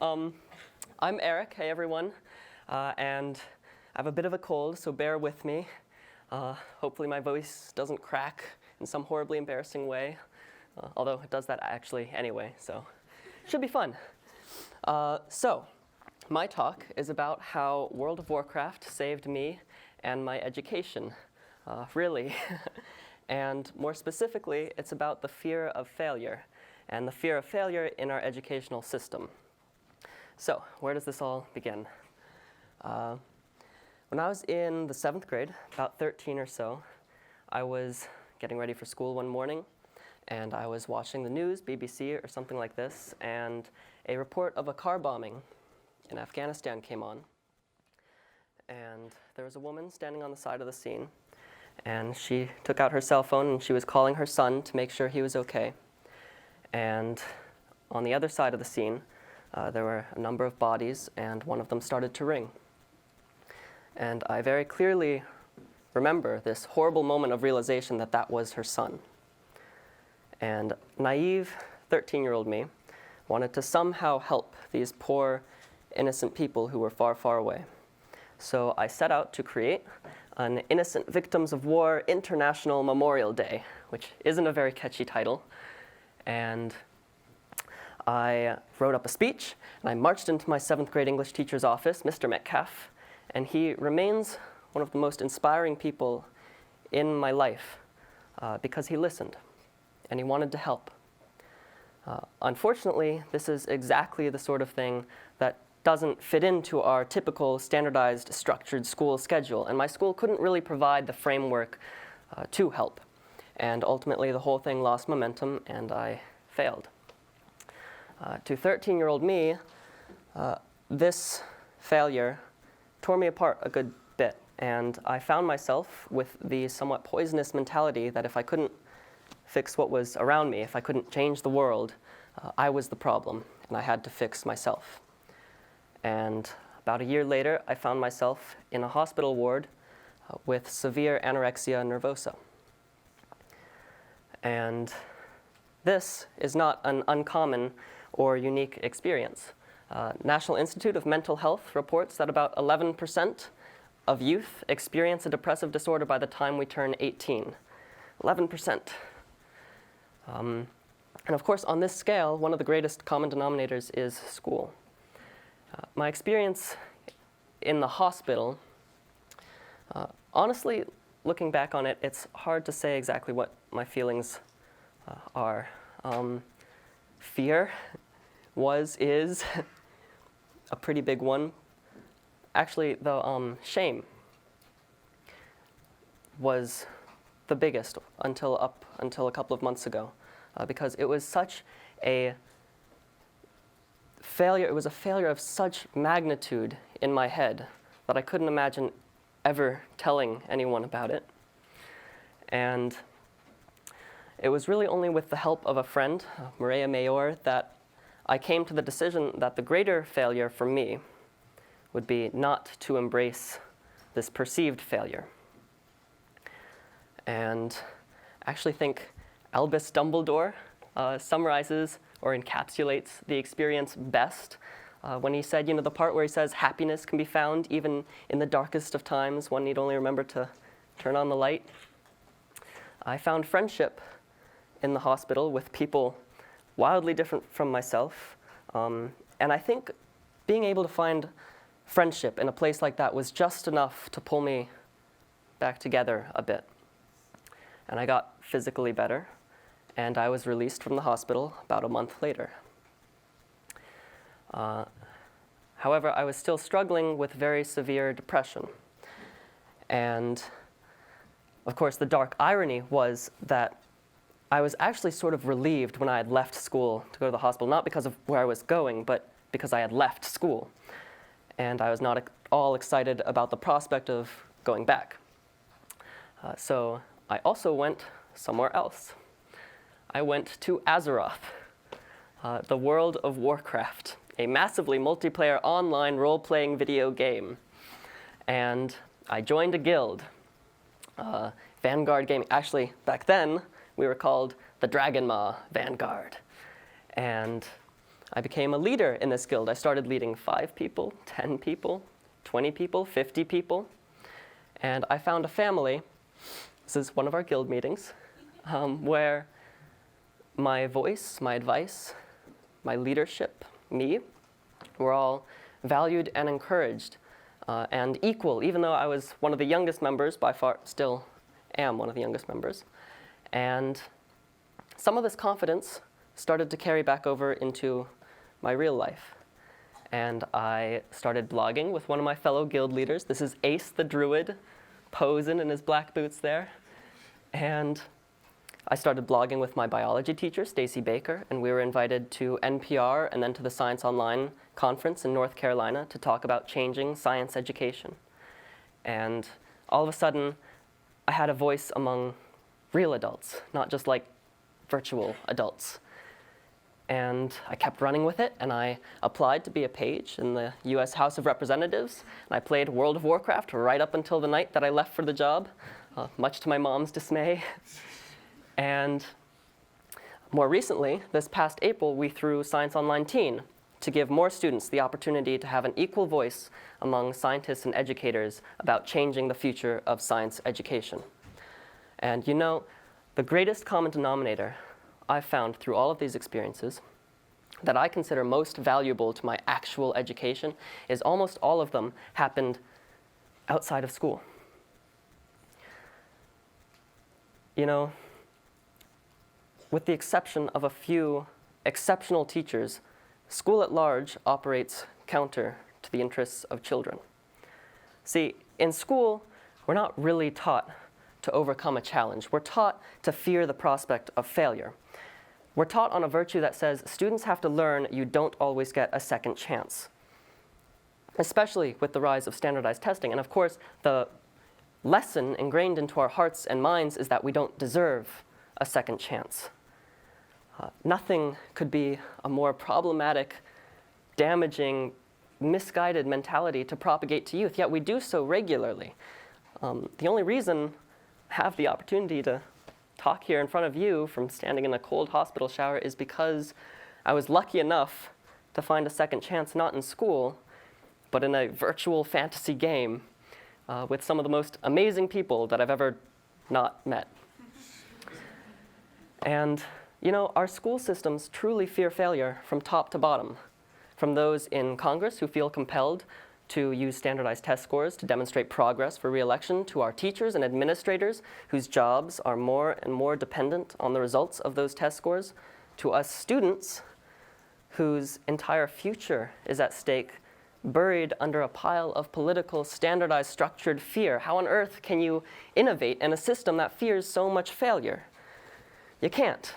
I'm Eric. Hey, everyone. And I have a bit of a cold, so bear with me. Hopefully my voice doesn't crack in some horribly embarrassing way, although it does that actually anyway, so it should be fun. So my talk is about how World of Warcraft saved me and my education, really. And more specifically, it's about the fear of failure, and the fear of failure in our educational system. So, where does this all begin? When I was in the 7th grade, about 13 or so, I was getting ready for school one morning, and I was watching the news, BBC or something like this, and a report of a car bombing in Afghanistan came on. And there was a woman standing on the side of the scene, and she took out her cell phone and she was calling her son to make sure he was okay. And on the other side of the scene, there were a number of bodies, and one of them started to ring. And I very clearly remember this horrible moment of realization that that was her son. And naive 13-year-old me wanted to somehow help these poor, innocent people who were far, far away. So I set out to create an Innocent Victims of War International Memorial Day, which isn't a very catchy title. And I wrote up a speech, and I marched into my 7th grade English teacher's office, Mr. Metcalf, and he remains one of the most inspiring people in my life because he listened, and he wanted to help. Unfortunately, this is exactly the sort of thing that doesn't fit into our typical standardized structured school schedule, and my school couldn't really provide the framework to help. And ultimately, the whole thing lost momentum, and I failed. To 13-year-old me, this failure tore me apart a good bit, and I found myself with the somewhat poisonous mentality that if I couldn't fix what was around me, if I couldn't change the world, I was the problem, and I had to fix myself. And about a year later, I found myself in a hospital ward with severe anorexia nervosa. And this is not an uncommon or unique experience. National Institute of Mental Health reports that about 11% of youth experience a depressive disorder by the time we turn 18. 11%. And of course, on this scale, one of the greatest common denominators is school. My experience in the hospital, honestly, looking back on it, it's hard to say exactly what my feelings are. Fear is a pretty big one. Actually, though, shame was the biggest until a couple of months ago, because it was such a failure. It was a failure of such magnitude in my head that I couldn't imagine ever telling anyone about it. And it was really only with the help of a friend, Maria Mayor, that I came to the decision that the greater failure for me would be not to embrace this perceived failure. And I actually think Albus Dumbledore summarizes or encapsulates the experience best when he said, the part where he says happiness can be found even in the darkest of times. One need only remember to turn on the light. I found friendship in the hospital with people wildly different from myself. And I think being able to find friendship in a place like that was just enough to pull me back together a bit. And I got physically better, and I was released from the hospital about a month later. However, I was still struggling with very severe depression. And of course, the dark irony was that I was actually sort of relieved when I had left school to go to the hospital, not because of where I was going, but because I had left school. And I was not at all excited about the prospect of going back. So I also went somewhere else. I went to Azeroth, the world of Warcraft, a massively multiplayer online role-playing video game. And I joined a guild, Vanguard Gaming. Actually, back then, we were called the Dragon Maw Vanguard. And I became a leader in this guild. I started leading 5 people, 10 people, 20 people, 50 people. And I found a family, this is one of our guild meetings, where my voice, my advice, my leadership, me, were all valued and encouraged and equal, even though I was one of the youngest members, by far still am one of the youngest members. And some of this confidence started to carry back over into my real life. And I started blogging with one of my fellow guild leaders. This is Ace the Druid, posing in his black boots there. And I started blogging with my biology teacher, Stacy Baker, and we were invited to NPR and then to the Science Online conference in North Carolina to talk about changing science education. And all of a sudden, I had a voice among real adults, not just like virtual adults. And I kept running with it, and I applied to be a page in the US House of Representatives, and I played World of Warcraft right up until the night that I left for the job, much to my mom's dismay. And more recently, this past April, we threw ScienceOnlineTeen to give more students the opportunity to have an equal voice among scientists and educators about changing the future of science education. And you know, the greatest common denominator I've found through all of these experiences that I consider most valuable to my actual education is almost all of them happened outside of school. You know, with the exception of a few exceptional teachers, school at large operates counter to the interests of children. See, in school, we're not really taught to overcome a challenge. We're taught to fear the prospect of failure. We're taught on a virtue that says students have to learn you don't always get a second chance, especially with the rise of standardized testing. And of course, the lesson ingrained into our hearts and minds is that we don't deserve a second chance. Nothing could be a more problematic, damaging, misguided mentality to propagate to youth, yet we do so regularly. The only reason I have the opportunity to talk here in front of you from standing in a cold hospital shower is because I was lucky enough to find a second chance not in school, but in a virtual fantasy game with some of the most amazing people that I've ever not met. And you know, our school systems truly fear failure from top to bottom, from those in Congress who feel compelled to use standardized test scores to demonstrate progress for re-election, to our teachers and administrators whose jobs are more and more dependent on the results of those test scores, to us students whose entire future is at stake, buried under a pile of political, standardized, structured fear. How on earth can you innovate in a system that fears so much failure? You can't.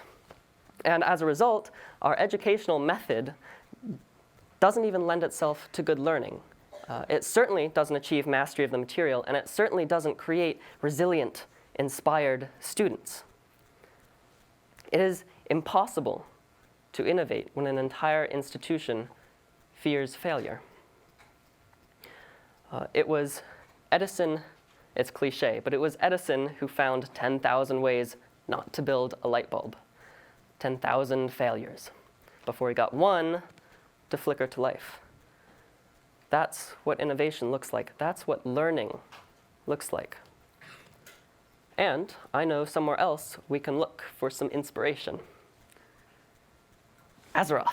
And as a result, our educational method doesn't even lend itself to good learning. It certainly doesn't achieve mastery of the material, and it certainly doesn't create resilient, inspired students. It is impossible to innovate when an entire institution fears failure. It was Edison, it's cliche, but it was Edison who found 10,000 ways not to build a light bulb. 10,000 failures before he got one to flicker to life. That's what innovation looks like. That's what learning looks like. And I know somewhere else we can look for some inspiration. Azeroth.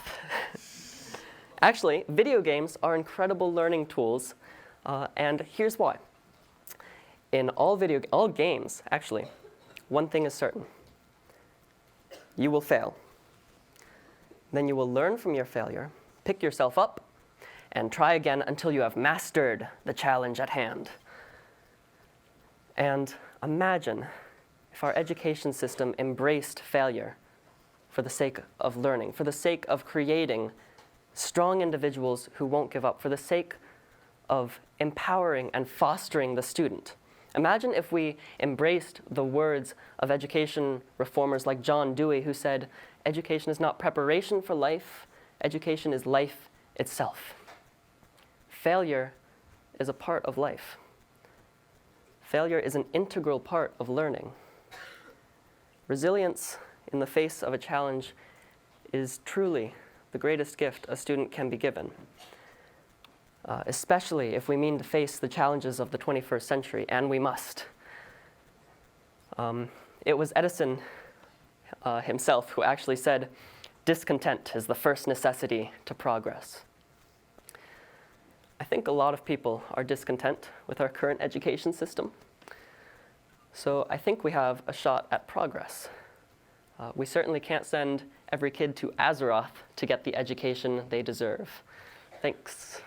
Actually, video games are incredible learning tools, and here's why. In all games, actually, one thing is certain. You will fail. Then you will learn from your failure, pick yourself up, and try again until you have mastered the challenge at hand. And imagine if our education system embraced failure for the sake of learning, for the sake of creating strong individuals who won't give up, for the sake of empowering and fostering the student. Imagine if we embraced the words of education reformers like John Dewey, who said, education is not preparation for life, education is life itself. Failure is a part of life. Failure is an integral part of learning. Resilience in the face of a challenge is truly the greatest gift a student can be given, especially if we mean to face the challenges of the 21st century, and we must. It was Edison himself who actually said, "Discontent is the first necessity to progress." I think a lot of people are discontent with our current education system. So I think we have a shot at progress. We certainly can't send every kid to Azeroth to get the education they deserve. Thanks.